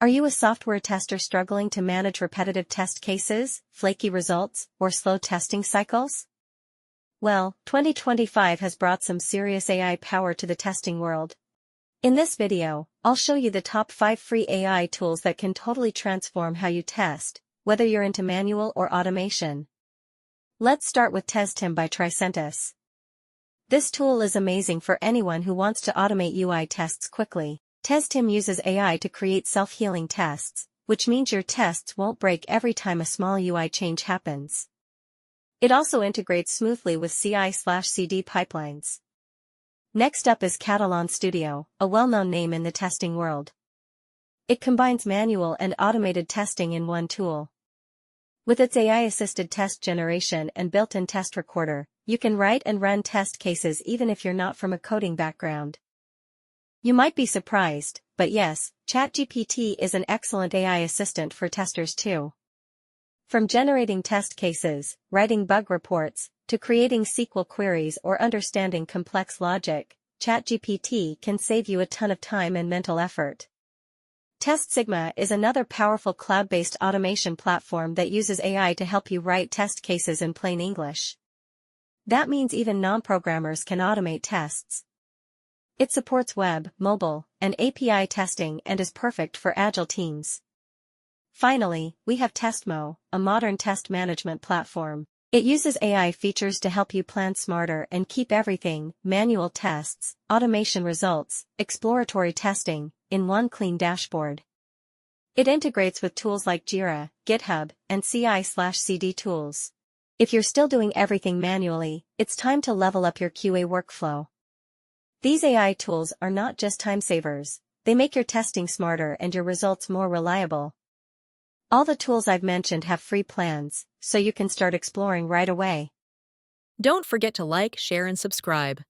Are you a software tester struggling to manage repetitive test cases, flaky results, or slow testing cycles? Well, 2025 has brought some serious AI power to the testing world. In this video, I'll show you the top 5 free AI tools that can totally transform how you test, whether you're into manual or automation. Let's start with Testim by Tricentis. This tool is amazing for anyone who wants to automate UI tests quickly. Testim uses AI to create self-healing tests, which means your tests won't break every time a small UI change happens. It also integrates smoothly with CI/CD pipelines. Next up is Catalan Studio, a well-known name in the testing world. It combines manual and automated testing in one tool. With its AI-assisted test generation and built-in test recorder, you can write and run test cases even if you're not from a coding background. You might be surprised, but yes, ChatGPT is an excellent AI assistant for testers too. From generating test cases, writing bug reports, to creating SQL queries or understanding complex logic, ChatGPT can save you a ton of time and mental effort. TestSigma is another powerful cloud-based automation platform that uses AI to help you write test cases in plain English. That means even non-programmers can automate tests. It supports web, mobile, and API testing and is perfect for agile teams. Finally, we have Testmo, a modern test management platform. It uses AI features to help you plan smarter and keep everything, manual tests, automation results, exploratory testing, in one clean dashboard. It integrates with tools like Jira, GitHub, and CI/CD tools. If you're still doing everything manually, it's time to level up your QA workflow. These AI tools are not just time savers, they make your testing smarter and your results more reliable. All the tools I've mentioned have free plans, so you can start exploring right away. Don't forget to like, share, and subscribe.